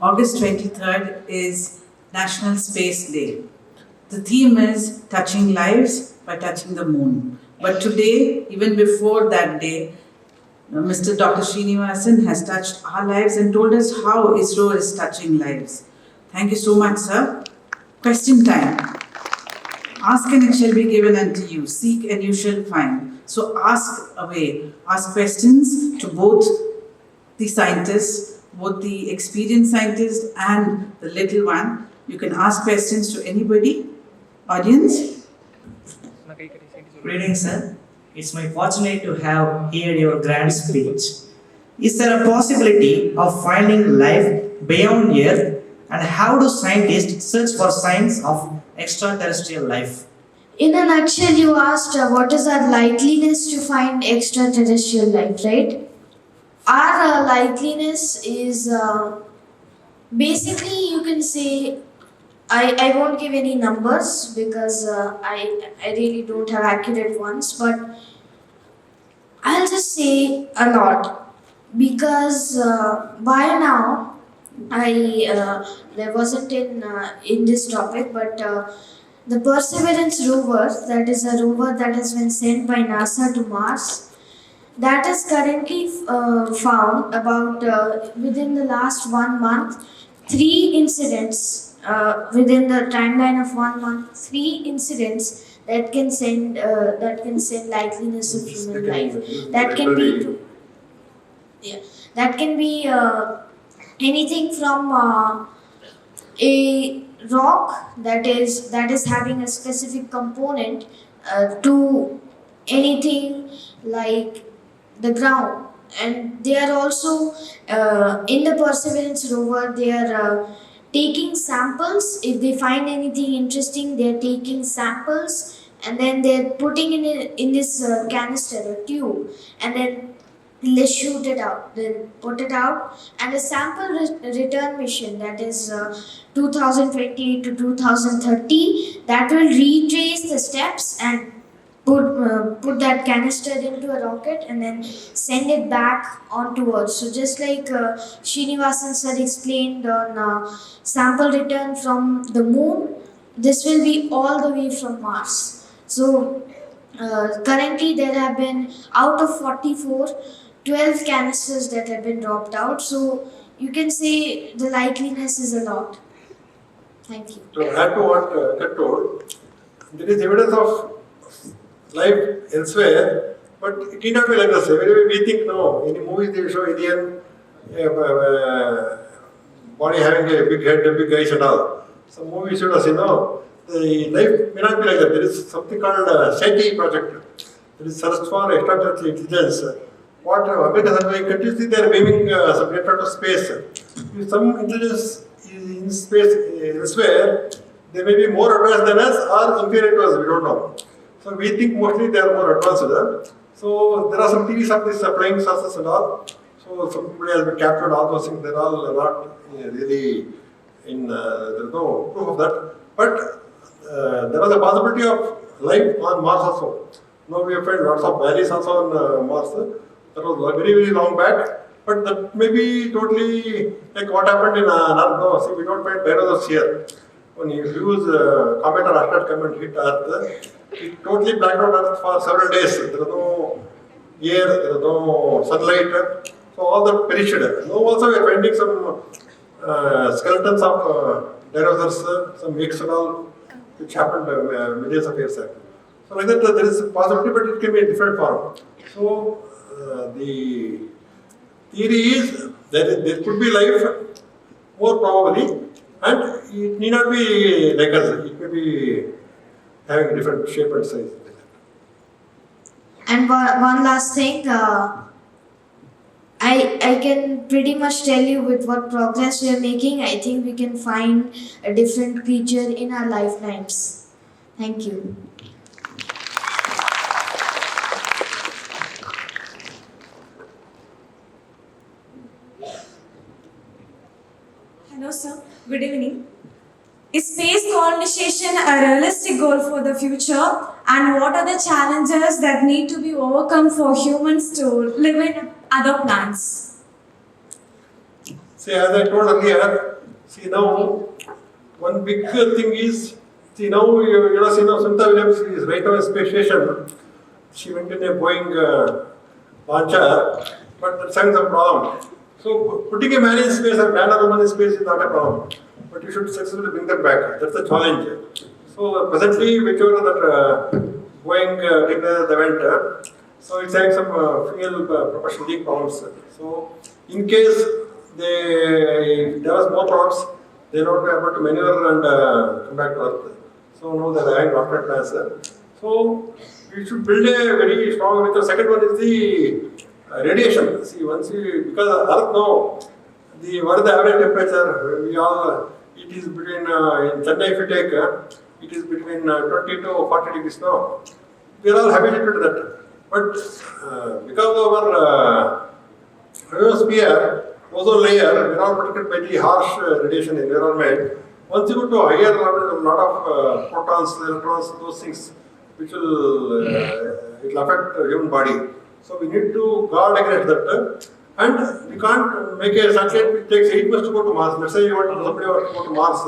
August 23rd is National Space Day. The theme is touching lives by touching the moon. But today, even before that day, Mr. Dr. Srinivasan has touched our lives and told us how ISRO is touching lives. Thank you so much, sir. Question time. Ask and it shall be given unto you. Seek and you shall find. So ask away. Ask questions to both the scientists, both the experienced scientist and the little one. You can ask questions to anybody. Audience? Greetings, sir. It's my fortunate to have heard your grand speech. Is there a possibility of finding life beyond Earth, and how do scientists search for signs of extraterrestrial life? In a nutshell, you asked what is our likeliness to find extraterrestrial life, right? Our likeliness is basically, you can say, I won't give any numbers because I really don't have accurate ones, but I'll just say a lot because by now there wasn't in this topic, but the Perseverance rover, that is a rover that has been sent by NASA to Mars, that is currently found about within the last 1 month, 3 incidents within the timeline of 1 month, 3 incidents that can send likeliness of human life. That can be that can be anything from a rock that is having a specific component to anything like the ground. And they are also in the Perseverance rover, they are taking samples. If they find anything interesting, they are taking samples and then they're putting in this canister or tube, and then they shoot it out, then put it out, and a sample return mission, that is 2028 to 2030, that will retrace the steps and put that canister into a rocket and then send it back onto Earth. So just like Srinivasan sir explained on sample return from the moon, this will be all the way from Mars. So currently there have been, out of 44, 12 canisters that have been dropped out. So you can say the likeliness is a lot. Thank you. To add to what Kat told, there is evidence of life elsewhere, but it need not be like this. Whenever we think, no, in the movies they show alien body having a big head, big eyes and all. Some movies should have said, no, the life may not be like that. There is something called SETI project. There is search for extraterrestrial intelligence. What America is doing continuously, they are beaming some data to space. If some intelligence is in space elsewhere, they may be more advanced than us or inferior to us, we don't know. So we think mostly they are more advanced. So there are some theories of this flying saucers and all. So somebody has been captured, all those things, they're all not really in, there's no proof of that. But there was a possibility of life on Mars also. Now we have found lots of valleys also on Mars. That was very, very long back. But that may be totally like what happened in Earth. No, see, we don't find dinosaurs here. When you use comet or asteroid come and hit Earth, it totally blacked out Earth for several days. There is no air, there is no sunlight. So all that perished. Now also we are finding some skeletons of dinosaurs, some eggs and all, which happened millions of years ago. So like that there is a possibility, but it can be in different form. So the theory is that there could be life, more probably, and it need not be like us. It may be having different shape and size. And one last thing, I can pretty much tell you with what progress we are making, I think we can find a different creature in our lifetimes. Thank you. Hello sir, good evening. Is space colonization a realistic goal for the future, and what are the challenges that need to be overcome for humans to live in other planets? See, as I told earlier, see now, one big thing is, see now, Sunita Williams is right on a space station. She went in a Boeing launcher, but that's having some problem. So putting a man in space or man or woman in space is not a problem. But you should successfully bring them back. That's the challenge. So presently, whichever that Boeing declared the event, so it's having some fuel propulsion leak problems. So in case there was more problems, they will not be able to maneuver and come back to Earth. So now they are having rocket plans. So we should build a very strong. The second one is the radiation. See, once you, because Earth now, what is the average temperature? We all, it is between, in Chennai if you take, it is between 20 to 40 degrees now. We are all habituated to that. But because of our ionosphere, ozone layer, we are all protected by the harsh radiation environment. Once you go to higher level, a lot of protons, electrons, those things, which will it will affect the human body. So we need to guard against that. And we can't make a satellite which takes 8 months to go to Mars. Let's say somebody wants to go to Mars.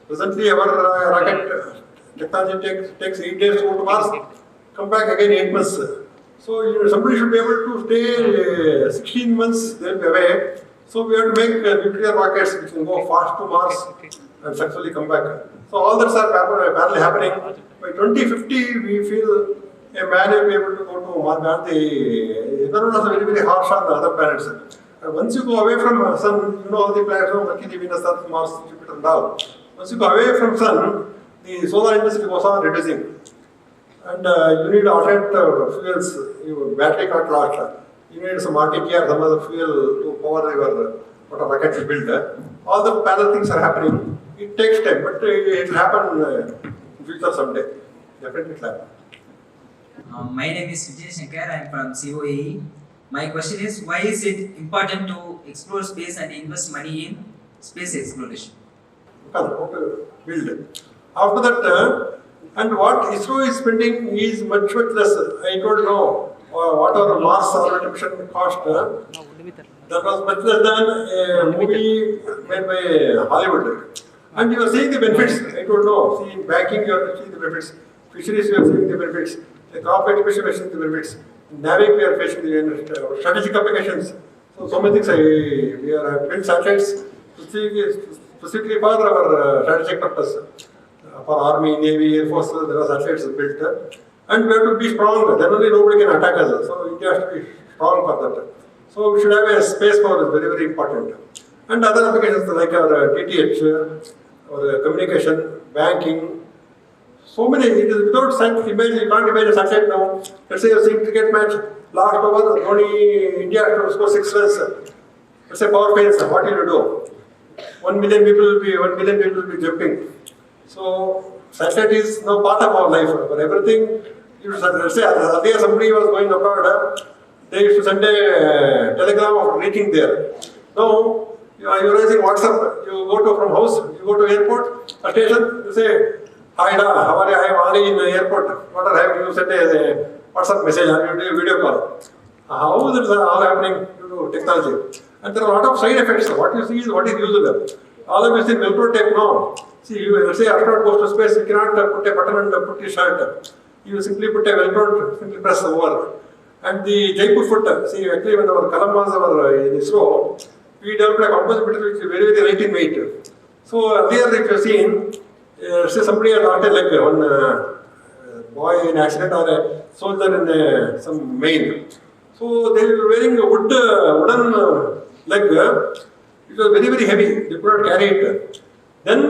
Presently, our rocket technology takes 8 days to go to Mars, come back again 8 months. So somebody should be able to stay 16 months, they'll be away. So we have to make nuclear rockets which can go fast to Mars and successfully come back. So all that's are apparently happening. By 2050, we feel a man will be able to go to Mars. The environment is very, very harsh on the other planets. And once you go away from Sun, all the planets, Mercury, Venus, Earth, Mars, Jupiter and all. Once you go away from Sun, the solar intensity goes on reducing. And you need alternate fuels. Your battery can't last. You need some RTK or some other fuel to power your rocket you build. All the parallel things are happening. It takes time, but it will happen in future someday. Definitely it will happen. My name is Vijay Shankar. I am from COAE. My question is, why is it important to explore space and invest money in space exploration? Because how to build. After that, and what ISRO is spending is much less. I don't know what our Mars orbit mission cost. That was much less than a movie made by Hollywood. And you are seeing the benefits. I don't know. See, in banking, you are seeing the benefits. Fisheries, you are seeing the benefits. The crop education, we are seeing the benefits. In Navy, we are facing the strategic applications. So many things. We are built satellites specifically for our strategic purpose. For Army, Navy, Air Force, there are satellites built. And we have to be strong. Then only nobody can attack us. So India has to be strong for that. So we should have a space power is very, very important. And other applications like our DTH, or communication, banking, so many. It is without scientific image, you can't imagine a satellite now. Let's say you're seeing cricket match, last over, only India has to score 6 runs. Let's say power fails, what will you do? 1 million people will be jumping. So satellite is now part of our life. For everything, let's say earlier somebody was going abroad, they used to send a telegram of reaching there. Now, you are using WhatsApp. You go to from house, you go to airport, a station, you say, hi, how are you? I am already in the airport. What are having? You send a WhatsApp message or you do a video call. How is it all happening due to technology? And there are a lot of side effects. What you see is what is usable. All of you see Velcro tape now. See, let's say astronaut goes to space, you cannot put a button and put your shirt. You simply put a Velcro, simply press over. And the Jaipur foot, see, actually when our Kalam was in ISRO, we developed a composite material which is very, very light in weight. So earlier, if you have seen, say somebody had lost a leg, one boy in accident or a soldier in some main. So they were wearing a wooden leg. It was very, very heavy. They could not carry it. Then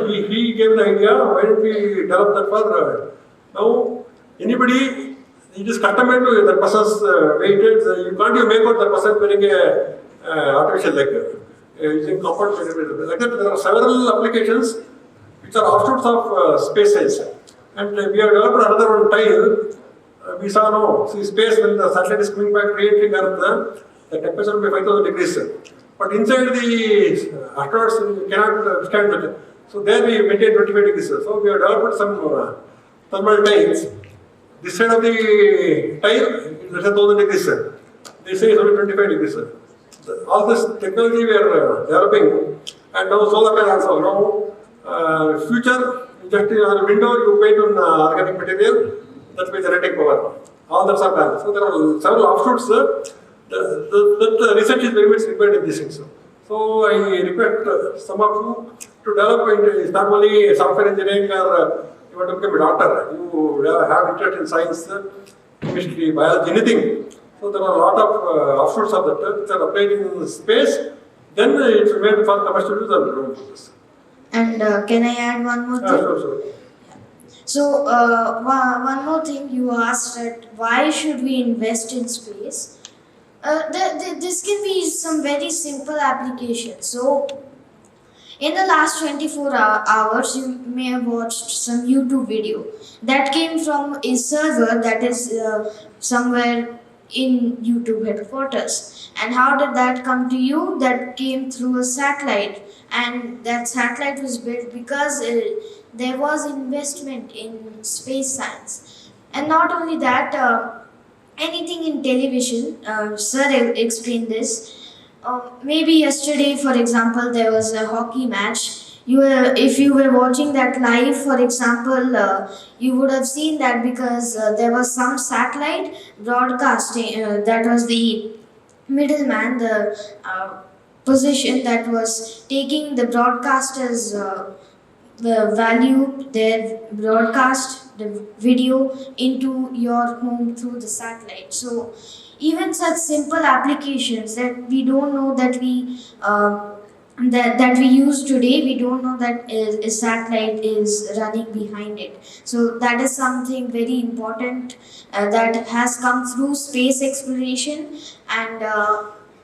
he gave the idea, why don't we develop that further? Now, anybody, you just customize to the person's weighted, you can't even make out the person wearing a artificial leg. Using comfort material. Like that, there are several applications which are offshoots of space science. And we have developed another one tile. We saw now, see space when the satellite is coming back, re-entering Earth, the temperature will be 5000 degrees. But inside the astronauts, you cannot withstand that. So there we maintain 25 degrees. So we have developed some thermal tiles. This side of the tile is 1000 degrees. This side is only 25 degrees. all this technology we are developing, and now solar panels also. Now, future, just on a window you paint on organic material, that will be generating power. All the solar panels. So there are several offshoots. The research is very much required in these things. So I request some of you to develop it. Not only software engineering or you want to become a doctor, you have interest in science, chemistry, biology, anything. So there are a lot of offshoots of that which are applied in space. Then it's made for commercial use and drone purpose. And can I add one more thing? Sure. So, one more thing you asked that why should we invest in space? This can be some very simple applications. So, in the last 24 hours, you may have watched some YouTube video that came from a server that is somewhere in YouTube headquarters. And how did that come to you? That came through a satellite, and that satellite was built because there was investment in space science. And not only that, anything in television, sir explained this. Maybe yesterday, for example, there was a hockey match. If you were watching that live, for example, you would have seen that because there was some satellite broadcasting. That was the middleman, the position that was taking the broadcasters' the value, their broadcast the video into your home through the satellite. So even such simple applications that we don't know that that we use today, we don't know that a satellite is running behind it. So that is something very important that has come through space exploration, and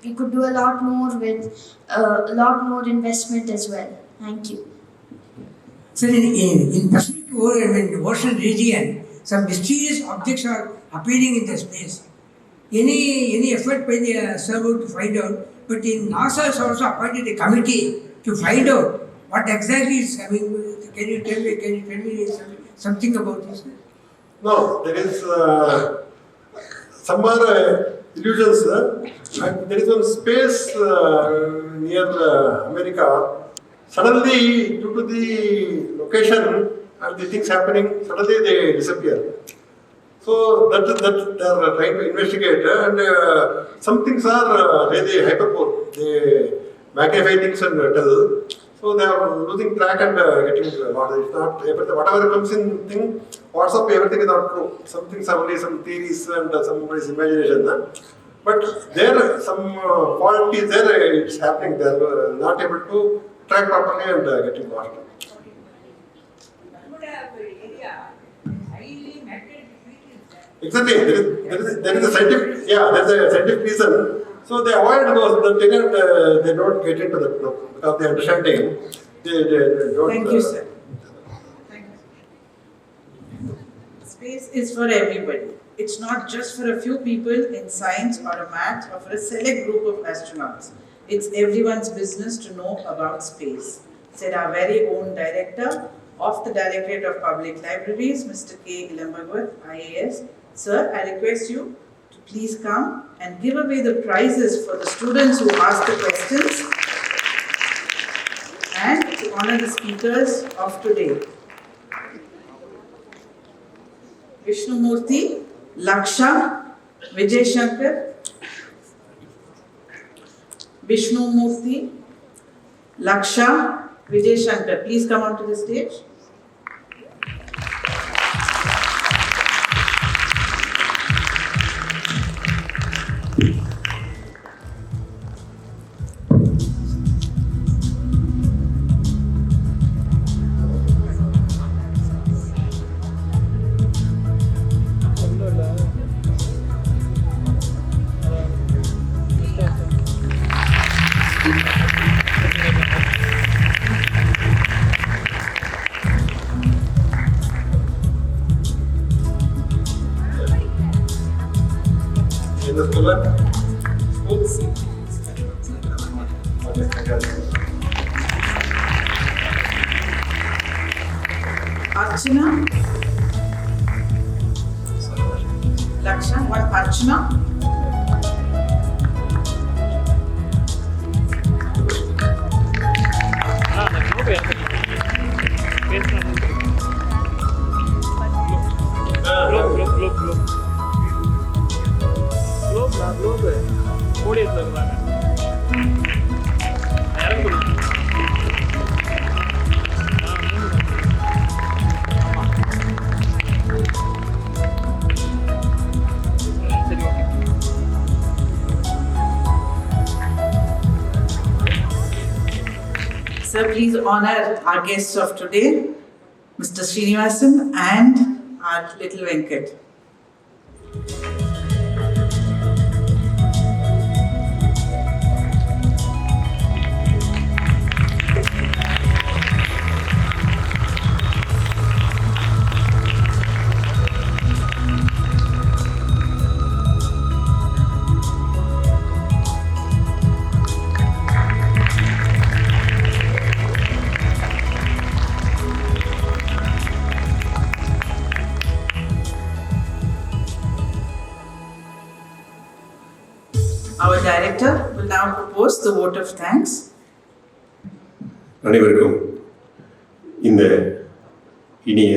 we could do a lot more with a lot more investment as well. Thank you. So in Pacific ocean region, some mysterious objects are appearing in the space. Any effort by the server to find out, but in NASA has also appointed a committee to find out what exactly is happening. Can you tell me something about this? No, there is some are illusions. And there is one space near America. Suddenly, due to the location and the things happening, suddenly they disappear. So that they are trying to investigate, and some things are really hyperbole. They magnify things and tell. So they are losing track and getting lost. It's not whatever comes in thing. WhatsApp, everything is not true. Some things are only some theories and somebody's imagination. But there some fault is there. It's happening. They are not able to track properly and getting lost. Exactly. There is a scientific, there's a scientific reason. So they avoid those. They don't get into that because they understanding. They don't. Thank you, sir. Thank you. Space is for everybody. It's not just for a few people in science or a math or for a select group of astronauts. It's everyone's business to know about space, said our very own director of the Directorate of Public Libraries, Mr. K. Ilambagwat, IAS. Sir, I request you to please come and give away the prizes for the students who asked the questions and to honor the speakers of today. Vishnu Murthy, Laksha, Vijay Shankar, Vishnu Murthy, Laksha, Vijay Shankar. Please come onto the stage. In the school? Archana, Laksha, one Archana. Sir, please honor our guests of today, Mr. Srinivasan and our little Venkat. Our director will now propose the vote of thanks. அனைவருக்கும் இந்த இனிய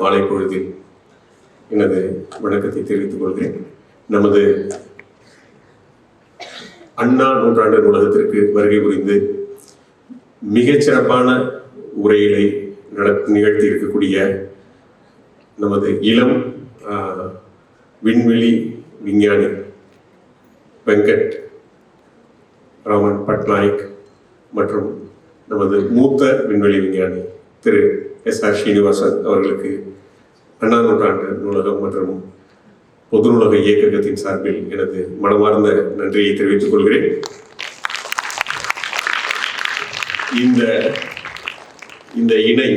மாலை பொழுதில் எனது வணக்கத்தை தெரிவித்துக் கொள்கிறேன். நமது அண்ணா நூற்றாண்டு நூலகத்திற்கு வருகை புரிந்து மிகச்சிறப்பான உரைகளை நிகழ்த்தி இருக்கக்கூடிய நமது இளம் விண்வெளி விஞ்ஞானி வெங்கட் ராமன் பட்நாயக் மற்றும் நமது மூத்த விண்வெளி விஞ்ஞானி திரு S.R. ஸ்ரீனிவாசன் அவர்களுக்கு அண்ணா நூற்றாண்டு நூலகம் மற்றும் பொது நூலக இயக்ககத்தின் சார்பில் எனது மனமார்ந்த நன்றியை தெரிவித்துக் கொள்கிறேன். இந்த இணை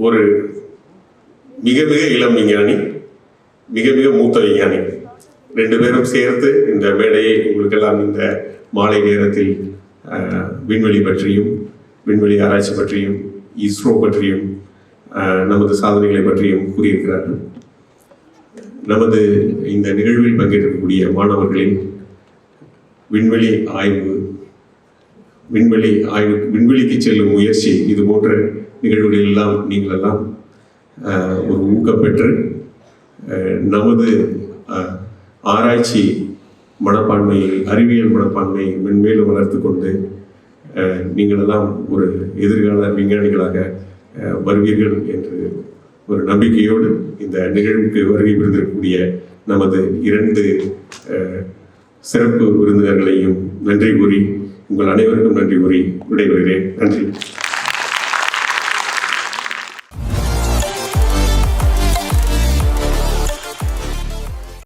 ஒரு மிக மிக இளம் விஞ்ஞானி, மிக மிக மூத்த விஞ்ஞானி, ரெண்டு பேரும் சேர்த்து இந்த மேடையை உங்களுக்கெல்லாம் இந்த மாலை நேரத்தில் விண்வெளி பற்றியும் விண்வெளி ஆராய்ச்சி பற்றியும் இஸ்ரோ பற்றியும் நமது சாதனைகளை பற்றியும் கூறியிருக்கிறார்கள். நமது இந்த நிகழ்வில் பங்கேற்கக்கூடிய மாணவர்களின் விண்வெளிக்கு செல்லும் முயற்சி, இது போன்ற நிகழ்வுகளில் எல்லாம் நீங்கள் எல்லாம் ஒரு ஊக்கம் பெற்று நமது ஆராய்ச்சி மனப்பான்மையை, அறிவியல் மனப்பான்மையை மென்மேலும் வளர்த்து கொண்டு நீங்களெல்லாம் ஒரு எதிர்கால விஞ்ஞானிகளாக வருவீர்கள் என்று ஒரு நம்பிக்கையோடு இந்த நிகழ்வுக்கு வருகை புரிந்திருக்கக்கூடிய நமது 2 சிறப்பு விருந்தினர்களையும் நன்றி கூறி, உங்கள் அனைவருக்கும் நன்றி கூறி விடைபெறுகிறேன். நன்றி.